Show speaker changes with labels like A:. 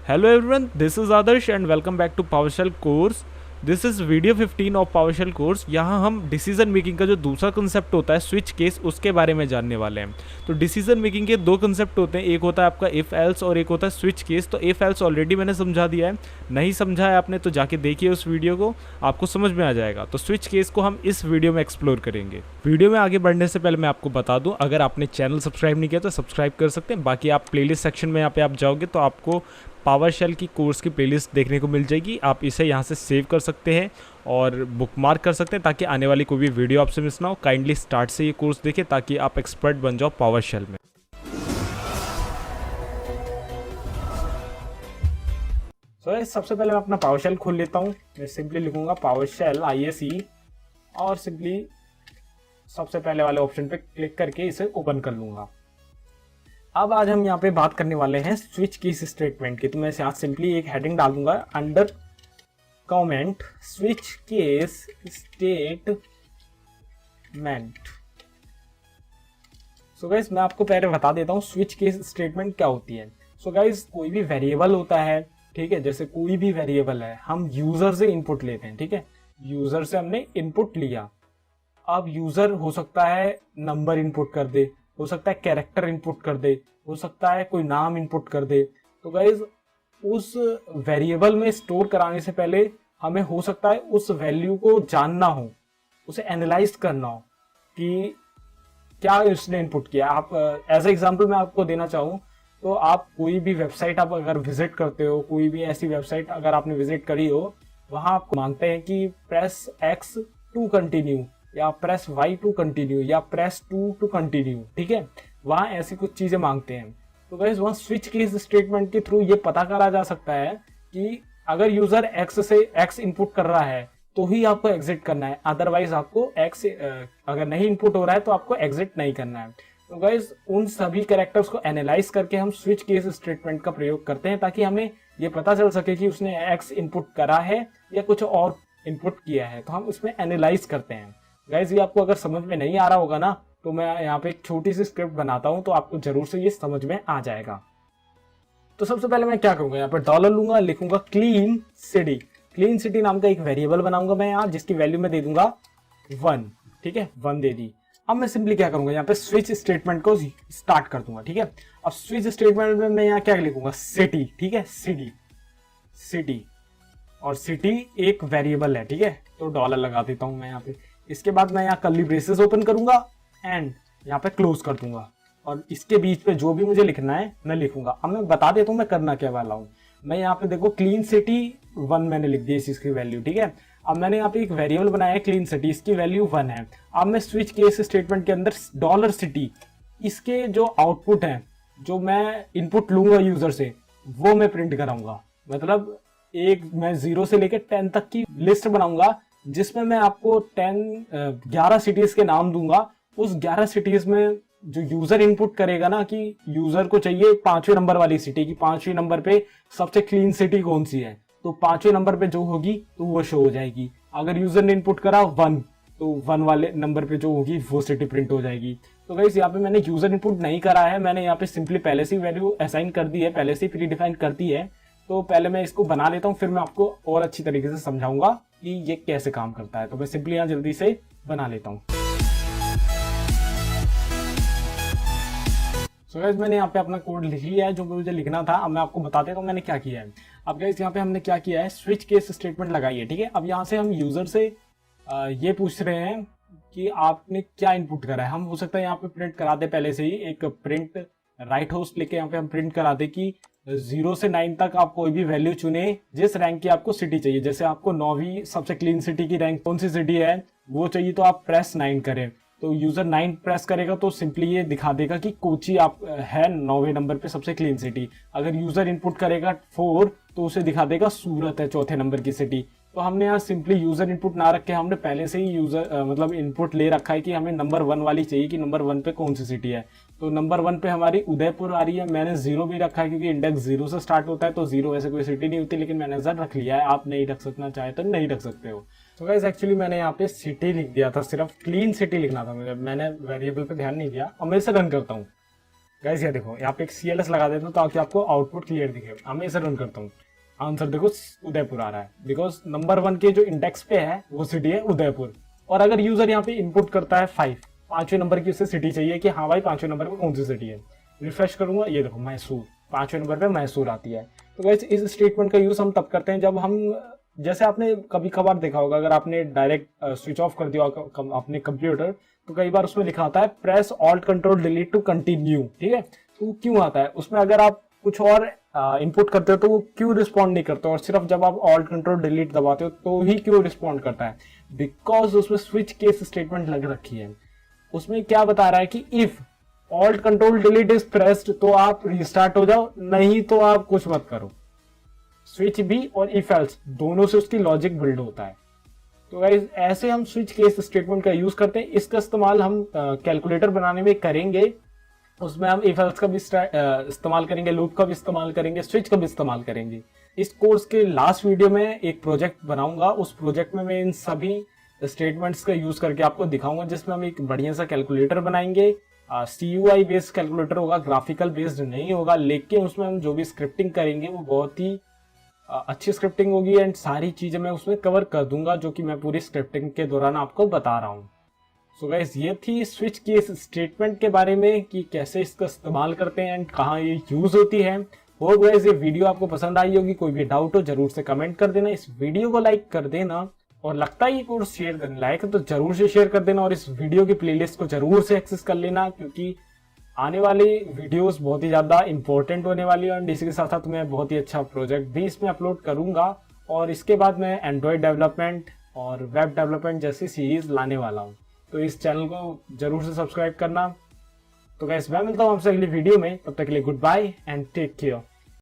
A: Hello everyone, this is Adarsh and welcome back to PowerShell course. This is video 15 of PowerShell course. यहाँ हम decision making का जो दूसरा concept होता है स्विच केस, उसके बारे में जानने वाले हैं। तो डिसीजन मेकिंग के दो कंसेप्ट होते हैं, एक होता है आपका इफ़ एल्स और एक होता है स्विच केस। तो इफ़ एल्स ऑलरेडी मैंने समझा दिया है, नहीं समझा है आपने तो जाके देखिए उस वीडियो को, आपको समझ में आ जाएगा। तो स्विच केस को हम इस वीडियो में एक्सप्लोर करेंगे। वीडियो में आगे बढ़ने से पहले मैं आपको बता दूं, अगर आपने चैनल सब्सक्राइब नहीं किया तो सब्सक्राइब कर सकते हैं। बाकी आप प्लेलिस्ट सेक्शन में यहाँ पे आप जाओगे तो आपको पावरशेल की कोर्स की प्लेलिस्ट देखने को मिल जाएगी। आप इसे यहाँ से सेव कर सकते हैं और बुकमार्क कर सकते हैं ताकि आने वाली कोई भी वीडियो आपसे मिस ना हो। काइंडली स्टार्ट से ये कोर्स देखें ताकि आप एक्सपर्ट बन जाओ पावरशेल में। सबसे पहले मैं अपना पावरशेल खोल लेता हूँ। मैं सिंपली लिखूंगा पावरशेल ISE और सिंपली सबसे पहले वाले ऑप्शन पे क्लिक करके इसे ओपन कर लूंगा। अब आज हम यहाँ पे बात करने वाले हैं स्विच केस स्टेटमेंट की। तो मैं यहाँ सिंपली एक हेडिंग डाल दूंगा under comment switch case statement. So guys मैं आपको पहले बता देता हूँ स्विच केस स्टेटमेंट क्या होती है। सो गाइस कोई भी वेरिएबल होता है, ठीक है, जैसे कोई भी वेरिएबल है, हम यूजर से इनपुट लेते हैं, ठीक है, यूजर से हमने इनपुट लिया। अब यूजर हो सकता है नंबर इनपुट कर दे, हो सकता है कैरेक्टर इनपुट कर दे, हो सकता है कोई नाम इनपुट कर दे। तो गाइज उस वेरिएबल में स्टोर कराने से पहले हमें हो सकता है उस वैल्यू को जानना हो, उसे एनालाइज करना हो कि क्या उसने इनपुट किया। आप एज एग्जांपल मैं आपको देना चाहूँ तो आप कोई भी वेबसाइट आप अगर विजिट करते हो, कोई भी ऐसी वेबसाइट अगर आपने विजिट करी हो, वहां आपको मांगते हैं कि प्रेस X टू कंटिन्यू या प्रेस Y टू कंटिन्यू या प्रेस 2 टू कंटिन्यू, ठीक है, वहां ऐसी कुछ चीजें मांगते हैं। तो गाइस वहां स्विच केस स्टेटमेंट के थ्रू ये पता करा जा सकता है कि अगर यूजर X से X इनपुट कर रहा है तो ही आपको एग्जिट करना है, अदरवाइज आपको X अगर नहीं इनपुट हो रहा है तो आपको एग्जिट नहीं करना है। तो गाइस उन सभी कैरेक्टर्स को एनालाइज करके हम स्विच केस स्टेटमेंट का प्रयोग करते हैं ताकि हमें ये पता चल सके कि उसने X इनपुट करा है या कुछ और इनपुट किया है, तो हम उसमें एनालाइज करते हैं। गाइज ये आपको अगर समझ में नहीं आ रहा होगा ना तो मैं यहाँ पे एक छोटी सी स्क्रिप्ट बनाता हूँ तो आपको जरूर से ये समझ में आ जाएगा। तो सबसे पहले मैं क्या करूंगा, यहाँ पे डॉलर लूंगा, लिखूंगा क्लीन सिटी। क्लीन सिटी नाम का एक वेरिएबल बनाऊंगा मैं यहाँ, जिसकी वैल्यू मैं दे दूंगा 1, ठीक है, 1 दे दी। अब मैं सिंपली क्या करूंगा, यहाँ पे स्विच स्टेटमेंट को स्टार्ट कर दूंगा, ठीक है। अब स्विच स्टेटमेंट में मैं यहाँ क्या लिखूंगा, सिटी, ठीक है, सिटी, सिटी, और सिटी एक वेरिएबल है, ठीक है, तो डॉलर लगा देता हूं मैं यहाँ पे। इसके बाद मैं यहाँ कर्ली ब्रेसेस ओपन करूंगा एंड यहाँ पे क्लोज कर दूंगा और इसके बीच पे जो भी मुझे लिखना है मैं लिखूंगा। अब मैं बता देता हूँ मैं करना क्या वाला हूँ। मैं यहाँ पे देखो क्लीन सिटी 1 मैंने लिख दी इसकी वैल्यू, ठीक है। अब मैंने यहाँ पे एक वेरिएबल बनाया है क्लीन सिटी, इसकी वैल्यू 1 है। अब मैं स्विच केस स्टेटमेंट के अंदर डॉलर सिटी, इसके जो आउटपुट है, जो मैं इनपुट लूंगा यूजर से, वो मैं प्रिंट कराऊंगा। मतलब एक मैं 0 से लेकर 10 तक की लिस्ट बनाऊंगा जिसमें मैं आपको 11 सिटीज के नाम दूंगा। उस 11 सिटीज में जो यूजर इनपुट करेगा ना, कि यूजर को चाहिए 5वें नंबर वाली सिटी की 5वें नंबर पे सबसे क्लीन सिटी कौन सी है, तो 5वें नंबर पे जो होगी तो वो शो हो जाएगी। अगर यूजर ने इनपुट करा 1 तो 1 वाले नंबर पे जो होगी वो सिटी प्रिंट हो जाएगी। तो गाइस यहाँ पे मैंने यूजर इनपुट नहीं करा है, मैंने यहाँ पे सिंपली पहले से वैल्यू असाइन कर दी है, पहले से प्री डिफाइन कर दी है। तो पहले मैं इसको बना लेता हूँ, फिर मैं आपको और अच्छी तरीके से समझाऊंगा कि ये कैसे काम करता है। तो मैं सिंपली यहाँ जल्दी से बना लेता हूँ। सो गाइस मैंने यहाँ पे अपना कोड लिख लिया है जो मुझे लिखना था। अब मैं आपको बता देता हूँ मैंने क्या किया है। अब गाइस यहाँ पे हमने क्या किया है, स्विच केस स्टेटमेंट लगाई है, ठीक है। अब यहाँ से हम यूजर से ये पूछ रहे हैं कि आपने क्या इनपुट करा है। हम हो सकता है यहाँ पे प्रिंट करा दे पहले से ही, एक प्रिंट राइट होस्ट लेके यहाँ पे हम प्रिंट करा दे कि 0 से 9 तक आप कोई भी वैल्यू चुने जिस रैंक की आपको सिटी चाहिए। जैसे आपको 9वीं सबसे क्लीन सिटी की रैंक कौन सी सिटी है वो चाहिए तो आप प्रेस 9 करें। तो यूजर 9 प्रेस करेगा तो सिंपली ये दिखा देगा कि कोची आप है 9वें नंबर पे सबसे क्लीन सिटी। अगर यूजर इनपुट करेगा 4 तो उसे दिखा देगा सूरत है 4थे नंबर की सिटी। तो हमने यहाँ सिंपली यूजर इनपुट ना रख के हमने पहले से ही यूजर मतलब इनपुट ले रखा है कि हमें नंबर 1 वाली चाहिए कि नंबर 1 पे कौन सी सिटी है। तो नंबर 1 पे हमारी उदयपुर आ रही है। मैंने 0 भी रखा है क्योंकि इंडेक्स 0 से स्टार्ट होता है, तो 0 वैसे कोई सिटी नहीं होती, लेकिन मैंने जर रख लिया है। आप नहीं रख सकना चाहे तो नहीं रख सकते हो। तो गाइस एक्चुअली मैंने यहाँ पे सिटी लिख दिया था, सिर्फ क्लीन सिटी लिखना था मुझे, मैंने वेरिएबल पे ध्यान नहीं दिया। अब मैं इसे रन करता हूँ। गाइस ये देखो यहाँ पे एक CLS लगा देता हूँ ताकि आपको आउटपुट क्लियर दिखे। अब मैं इसे रन करता हूँ, आंसर देखो उदयपुर आ रहा है, बिकॉज नंबर 1 के जो इंडेक्स पे है वो सिटी है उदयपुर। और अगर यूजर यहाँ पे इनपुट करता है 5, 5वें नंबर की उसे सिटी चाहिए कि हाँ भाई 5वें नंबर पे कौन सी सिटी है, रिफ्रेश करूंगा, ये देखो मैसूर, 5वें नंबर पे मैसूर आती है। तो गाइस इस स्टेटमेंट का यूज हम तब करते हैं जब हम, जैसे आपने कभी कभार देखा होगा, अगर आपने डायरेक्ट स्विच ऑफ कर दिया अपने कंप्यूटर, तो कई बार उसमें लिखा आता है press alt control delete to continue, ठीक है। तो क्यों आता है उसमें, अगर आप कुछ और इनपुट करते हो तो वो क्यों रिस्पॉन्ड नहीं करता, और सिर्फ जब आप ऑल्ट कंट्रोल डिलीट दबाते हो तो ही क्यों रिस्पॉन्ड करता है, बिकॉज उसमें स्विच केस स्टेटमेंट लग रखी है। उसमें क्या बता रहा है कि if alt control delete is pressed तो आप रिस्टार्ट हो जाओ, नहीं तो आप कुछ मत करो। स्विच भी और इफ एल्स दोनों से उसकी लॉजिक बिल्ड होता है। तो गाइस ऐसे हम स्विच केस स्टेटमेंट का यूज करते हैं। इसका इस्तेमाल हम कैलकुलेटर बनाने में करेंगे, उसमें हम इफ एल्स का भी इस्तेमाल करेंगे, लूप का भी इस्तेमाल करेंगे, स्विच का भी इस्तेमाल करेंगे। इस कोर्स के लास्ट वीडियो में एक प्रोजेक्ट बनाऊंगा, उस प्रोजेक्ट में मैं इन सभी स्टेटमेंट्स का यूज करके आपको दिखाऊंगा, जिसमें हम एक बढ़िया सा कैलकुलेटर बनाएंगे। CUI बेस्ड कैलकुलेटर होगा, ग्राफिकल बेस्ड नहीं होगा, लेकिन उसमें हम जो भी स्क्रिप्टिंग करेंगे वो बहुत ही अच्छी स्क्रिप्टिंग होगी एंड सारी चीजें मैं उसमें कवर कर दूंगा, जो कि मैं पूरी स्क्रिप्टिंग के दौरान आपको बता रहा हूँ। सो गाइस ये थी स्विच केस स्टेटमेंट के बारे में कि कैसे इसका इस्तेमाल करते हैं एंड कहाँ ये यूज होती है। होप गाइस ये वीडियो आपको पसंद आई होगी। कोई भी डाउट हो जरूर से कमेंट कर देना, इस वीडियो को लाइक कर देना, और लगता है ये कोर्स शेयर करने लायक है तो जरूर से शेयर कर देना, और इस वीडियो की प्लेलिस्ट को जरूर से एक्सेस कर लेना, क्योंकि आने वाली वीडियोस बहुत ही ज्यादा इंपॉर्टेंट होने वाली है। और इसी के साथ साथ मैं बहुत ही अच्छा प्रोजेक्ट भी इसमें अपलोड करूंगा, और इसके बाद मैं एंड्रॉयड डेवलपमेंट और वेब डेवलपमेंट जैसी सीरीज लाने वाला हूँ। तो इस चैनल को जरूर से सब्सक्राइब करना। तो गाइस मैं मिलता हूँ आपसे अगली वीडियो में, तब तक के लिए goodbye and take care.